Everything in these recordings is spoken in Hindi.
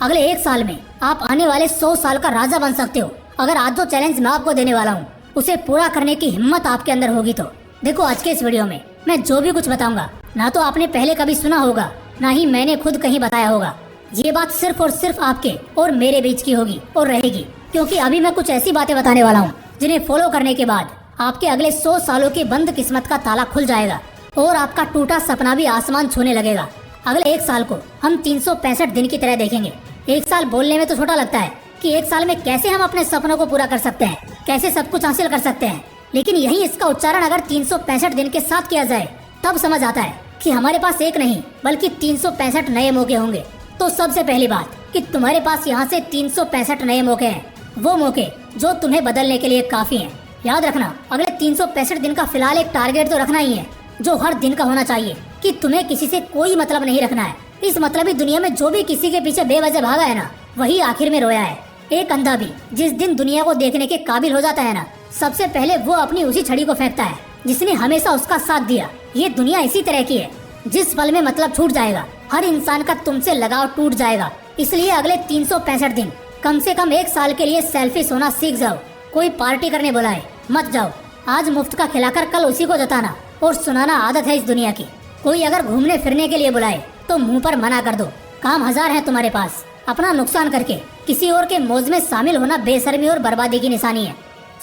अगले 1 साल में आप आने वाले 100 साल का राजा बन सकते हो, अगर आज जो चैलेंज मैं आपको देने वाला हूँ उसे पूरा करने की हिम्मत आपके अंदर होगी तो। देखो, आज के इस वीडियो में मैं जो भी कुछ बताऊंगा ना तो आपने पहले कभी सुना होगा, ना ही मैंने खुद कहीं बताया होगा। ये बात सिर्फ और सिर्फ आपके और मेरे बीच की होगी और रहेगी, क्योंकि अभी मैं कुछ ऐसी बातें बताने वाला हूँ जिन्हें फॉलो करने के बाद आपके अगले 100 सालों की बंद किस्मत का ताला खुल जाएगा और आपका टूटा सपना भी आसमान छूने लगेगा। अगले 1 साल को हम 365 दिन की तरह देखेंगे। 1 साल बोलने में तो छोटा लगता है कि 1 साल में कैसे हम अपने सपनों को पूरा कर सकते हैं, कैसे सब कुछ हासिल कर सकते हैं, लेकिन यही इसका उच्चारण अगर 365 दिन के साथ किया जाए तब समझ आता है कि हमारे पास एक नहीं बल्कि 365 नए मौके होंगे। तो सबसे पहली बात कि तुम्हारे पास यहाँ से 365 नए मौके हैं, वो मौके जो तुम्हें बदलने के लिए काफी हैं। याद रखना, अगले 365 दिन का फिलहाल एक टारगेट तो रखना ही है जो हर दिन का होना चाहिए कि तुम्हें किसी से कोई मतलब नहीं रखना है। इस मतलबी दुनिया में जो भी किसी के पीछे बेवजह भागा है ना, वही आखिर में रोया है। एक अंधा भी जिस दिन दुनिया को देखने के काबिल हो जाता है ना, सबसे पहले वो अपनी उसी छड़ी को फेंकता है जिसने हमेशा उसका साथ दिया। ये दुनिया इसी तरह की है, जिस पल में मतलब छूट जाएगा हर इंसान का तुमसे लगाव टूट जाएगा। इसलिए अगले 365 दिन कम से कम 1 साल के लिए सेल्फिश होना सीख जाओ। कोई पार्टी करने बुलाए मत जाओ, आज मुफ्त का खिलाकर कल उसी को जताना और सुनाना आदत है इस दुनिया की। कोई अगर घूमने फिरने के लिए बुलाए तो मुंह पर मना कर दो। काम हजार है तुम्हारे पास, अपना नुकसान करके किसी और के मौज में शामिल होना बेशर्मी और बर्बादी की निशानी है।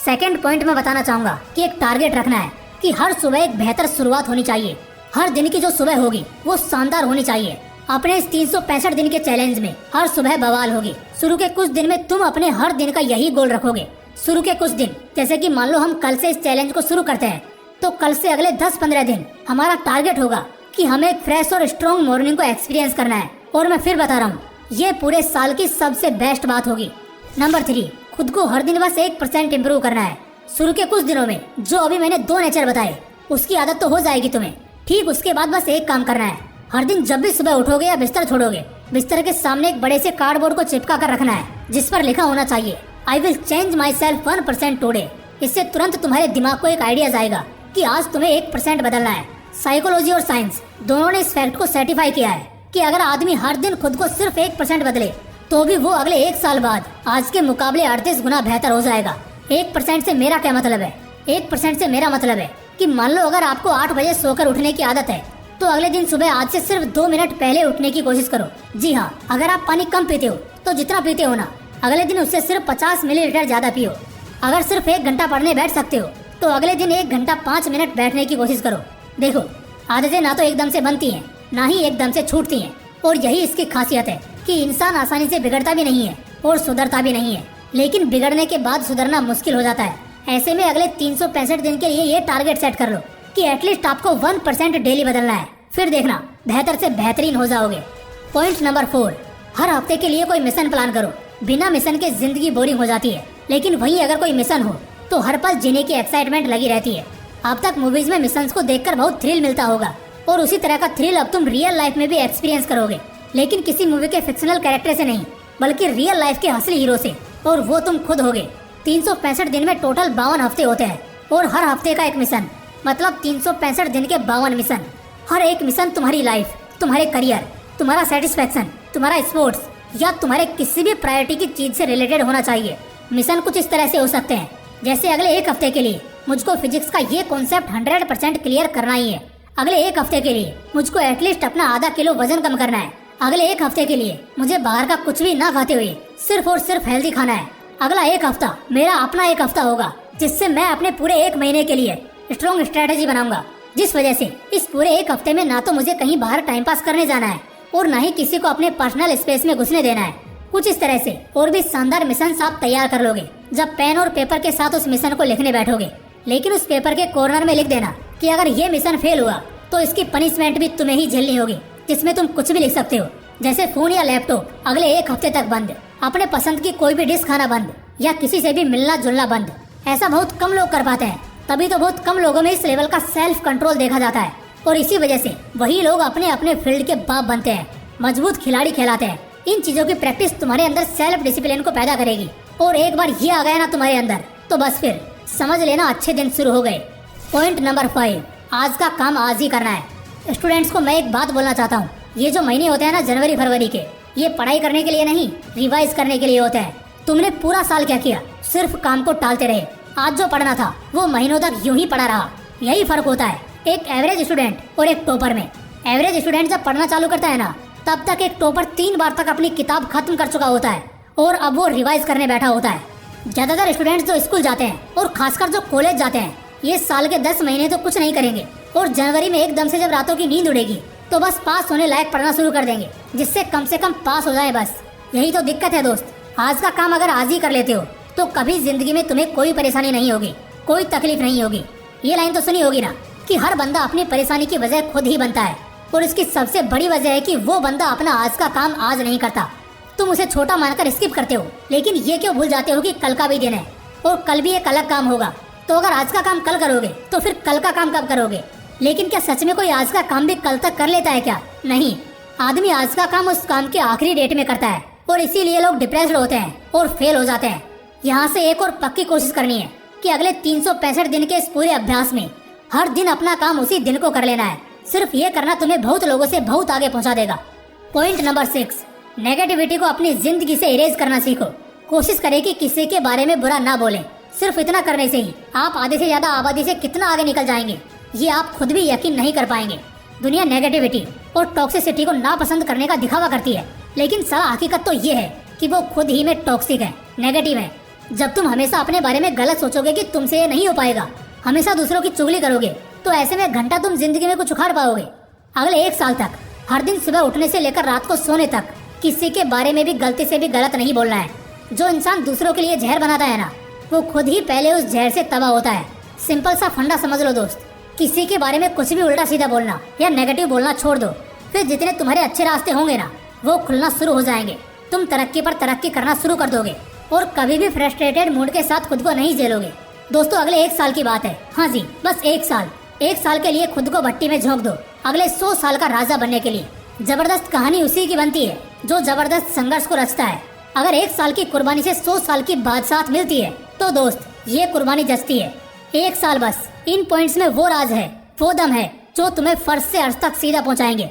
सेकंड पॉइंट में बताना चाहूंगा कि एक टारगेट रखना है कि हर सुबह एक बेहतर शुरुआत होनी चाहिए। हर दिन की जो सुबह होगी वो शानदार होनी चाहिए। अपने इस 365 दिन के चैलेंज में हर सुबह बवाल होगी। शुरू के कुछ दिन में तुम अपने हर दिन का यही गोल रखोगे। शुरू के कुछ दिन, जैसे कि मान लो हम कल से इस चैलेंज को शुरू करते हैं, तो कल से अगले 10-15 दिन हमारा टारगेट होगा कि हमें एक फ्रेश और स्ट्रॉन्ग मॉर्निंग को एक्सपीरियंस करना है। और मैं फिर बता रहा हूँ, ये पूरे साल की सबसे बेस्ट बात होगी। नंबर 3, खुद को हर दिन बस 1% इम्प्रूव करना है। शुरू के कुछ दिनों में जो अभी मैंने 2 नेचर बताए उसकी आदत तो हो जाएगी तुम्हें। ठीक उसके बाद बस एक काम करना है, हर दिन जब भी सुबह उठोगे या बिस्तर छोड़ोगे, बिस्तर के सामने एक बड़े से कार्डबोर्ड को चिपका कर रखना है जिस पर लिखा होना चाहिए I will change my self 1% today. इससे तुरंत तुम्हारे दिमाग को एक आइडिया जाएगा कि आज तुम्हें 1% बदलना है। साइकोलॉजी और साइंस दोनों ने इस फैक्ट को सर्टिफाई किया है कि अगर आदमी हर दिन खुद को सिर्फ 1% बदले तो भी वो अगले 1 साल बाद आज के मुकाबले 38 गुना बेहतर हो जाएगा। 1% से मेरा क्या मतलब है? 1% से मेरा मतलब है कि मान लो अगर आपको 8 बजे सोकर उठने की आदत है तो अगले दिन सुबह आज से सिर्फ 2 मिनट पहले उठने की कोशिश करो। जी हाँ, अगर आप पानी कम पीते हो तो जितना पीते हो ना, अगले दिन उससे सिर्फ 50 मिलीलीटर ज्यादा पियो। अगर सिर्फ 1 घंटा पढ़ने बैठ सकते हो तो अगले दिन 1 घंटा 5 मिनट बैठने की कोशिश करो। देखो, आदतें ना तो एकदम से बनती हैं, ना ही एकदम से छूटती हैं, और यही इसकी खासियत है कि इंसान आसानी से बिगड़ता भी नहीं है और सुधरता भी नहीं है, लेकिन बिगड़ने के बाद सुधरना मुश्किल हो जाता है। ऐसे में अगले 365 दिन के लिए ये टारगेट सेट कर लो कि एटलीस्ट आपको 1% डेली बदलना है। फिर देखना बेहतर से बेहतरीन हो जाओगे। पॉइंट नंबर 4, हर हफ्ते के लिए कोई मिशन प्लान करो। बिना मिशन के जिंदगी बोरिंग हो जाती है, लेकिन वहीं अगर कोई मिशन हो तो हर पल जीने की एक्साइटमेंट लगी रहती है। अब तक मूवीज में मिशंस को देखकर बहुत थ्रिल मिलता होगा, और उसी तरह का थ्रिल अब तुम रियल लाइफ में भी एक्सपीरियंस करोगे, लेकिन किसी मूवी के फिक्शनल कैरेक्टर से नहीं बल्कि रियल लाइफ के असली हीरो से, और वो तुम खुद होगे। 365 दिन में टोटल 52 हफ्ते होते हैं और हर हफ्ते का एक मिशन, मतलब 365 दिन के 52 मिशन। हर एक मिशन तुम्हारी लाइफ, तुम्हारे करियर, तुम्हारा सेटिस्फेक्शन, तुम्हारा स्पोर्ट्स या तुम्हारे किसी भी प्रायोरिटी की चीज से रिलेटेड होना चाहिए। मिशन कुछ इस तरह से हो सकते हैं, जैसे अगले 1 हफ्ते के लिए मुझको फिजिक्स का ये कॉन्सेप्ट 100% क्लियर करना ही है। अगले 1 हफ्ते के लिए मुझको एटलीस्ट अपना आधा किलो वजन कम करना है। अगले 1 हफ्ते के लिए मुझे बाहर का कुछ भी ना खाते हुए सिर्फ और सिर्फ हेल्दी खाना है। अगला 1 हफ्ता मेरा अपना 1 हफ्ता होगा जिससे मैं अपने पूरे 1 महीने के लिए स्ट्रॉन्ग स्ट्रेटेजी बनाऊंगा, जिस वजह से इस पूरे 1 हफ्ते में ना तो मुझे कहीं बाहर टाइम पास करने जाना है और ना ही किसी को अपने पर्सनल स्पेस में घुसने देना है। कुछ इस तरह से और भी शानदार मिशन आप तैयार कर लोगे जब पेन और पेपर के साथ उस मिशन को लिखने बैठोगे। लेकिन उस पेपर के कॉर्नर में लिख देना कि अगर ये मिशन फेल हुआ तो इसकी पनिशमेंट भी तुम्हें ही झेलनी होगी, जिसमें तुम कुछ भी लिख सकते हो, जैसे फोन या लैपटॉप अगले 1 हफ्ते तक बंद, अपने पसंद की कोई भी डिश खाना बंद, या किसी से भी मिलना जुलना बंद। ऐसा बहुत कम लोग कर पाते हैं, तभी तो बहुत कम लोगों में इस लेवल का सेल्फ कंट्रोल देखा जाता है, और इसी वजह से वही लोग अपने अपने फील्ड के बाप बनते हैं, मजबूत खिलाड़ी कहलाते हैं। इन चीजों की प्रैक्टिस तुम्हारे अंदर सेल्फ डिसिप्लिन को पैदा करेगी, और एक बार ये आ गया ना तुम्हारे अंदर तो बस फिर समझ लेना अच्छे दिन शुरू हो गए। पॉइंट नंबर 5, आज का काम आज ही करना है। स्टूडेंट्स को मैं एक बात बोलना चाहता हूँ, ये जो महीने होते हैं ना जनवरी फरवरी के, ये पढ़ाई करने के लिए नहीं, रिवाइज करने के लिए होते हैं। तुमने पूरा साल क्या किया, सिर्फ काम को टालते रहे। आज जो पढ़ना था वो महीनों तक यूं ही पढ़ा रहा। यही फर्क होता है एक एवरेज स्टूडेंट और एक टॉपर में। एवरेज स्टूडेंट जब पढ़ना चालू करता है ना, तब तक एक टॉपर 3 बार तक अपनी किताब खत्म कर चुका होता है और अब वो रिवाइज करने बैठा होता है। ज्यादातर स्टूडेंट्स जो स्कूल जाते हैं और खासकर जो कॉलेज जाते हैं, ये साल के 10 महीने तो कुछ नहीं करेंगे और जनवरी में एकदम से जब रातों की नींद उड़ेगी तो बस पास होने लायक पढ़ना शुरू कर देंगे, जिससे कम से कम पास हो जाए बस। यही तो दिक्कत है दोस्त। आज का काम अगर आज ही कर लेते हो तो कभी जिंदगी में तुम्हें कोई परेशानी नहीं होगी, कोई तकलीफ नहीं होगी। ये लाइन तो सुनी होगी ना कि हर बंदा अपनी परेशानी की वजह खुद ही बनता है, और इसकी सबसे बड़ी वजह है कि वो बंदा अपना आज का काम आज नहीं करता। तुम उसे छोटा मानकर स्किप करते हो, लेकिन ये क्यों भूल जाते हो कि कल का भी दिन है और कल भी एक अलग काम होगा। तो अगर आज का काम कल करोगे तो फिर कल का काम कब करोगे? लेकिन क्या सच में कोई आज का काम भी कल तक कर लेता है क्या? नहीं, आदमी आज का काम उस काम के आखिरी डेट में करता है और इसीलिए लोग डिप्रेस्ड होते हैं और फेल हो जाते हैं। यहाँ से एक और पक्की कोशिश करनी है कि अगले 365 दिन के इस पूरे अभ्यास में हर दिन अपना काम उसी दिन को कर लेना है। सिर्फ ये करना तुम्हें बहुत लोगों से बहुत आगे पहुँचा देगा। पॉइंट नंबर 6, नेगेटिविटी को अपनी जिंदगी से इरेज करना सीखो। कोशिश करें कि किसी के बारे में बुरा ना बोलें। सिर्फ इतना करने से ही आप आधे से ज्यादा आबादी से कितना आगे निकल जाएंगे, ये आप खुद भी यकीन नहीं कर पाएंगे। दुनिया नेगेटिविटी और टॉक्सिसिटी को नापसंद करने का दिखावा करती है, लेकिन सारा हकीकत तो ये है कि वो खुद ही में टॉक्सिक है, नेगेटिव है। जब तुम हमेशा अपने बारे में गलत सोचोगे कि तुमसे ये नहीं हो पाएगा, हमेशा दूसरों की चुगली करोगे, तो ऐसे में घंटा तुम जिंदगी में कुछ उखाड़ पाओगे। अगले 1 साल तक हर दिन सुबह उठने से लेकर रात को सोने तक किसी के बारे में भी गलती से भी गलत नहीं बोलना है। जो इंसान दूसरों के लिए जहर बनाता है ना, वो खुद ही पहले उस जहर से तबाह होता है। सिंपल सा फंडा समझ लो दोस्त, किसी के बारे में कुछ भी उल्टा सीधा बोलना या नेगेटिव बोलना छोड़ दो, फिर जितने तुम्हारे अच्छे रास्ते होंगे ना, वो खुलना शुरू हो जाएंगे। तुम तरक्की पर तरक्की करना शुरू कर दोगे और कभी भी फ्रस्ट्रेटेड मूड के साथ खुद को नहीं झेलोगे। दोस्तों, अगले 1 साल की बात है। हाँ जी, बस 1 साल। 1 साल के लिए खुद को भट्टी में झोंक दो अगले 100 साल का राजा बनने के लिए। जबरदस्त कहानी उसी की बनती है जो जबरदस्त संघर्ष को रचता है। अगर 1 साल की कुर्बानी से 100 साल की बादशाहत मिलती है तो दोस्त, ये कुर्बानी जचती है। 1 साल बस। इन पॉइंट्स में वो राज है, वो दम है जो तुम्हें फर्श से अर्श तक सीधा पहुंचाएंगे।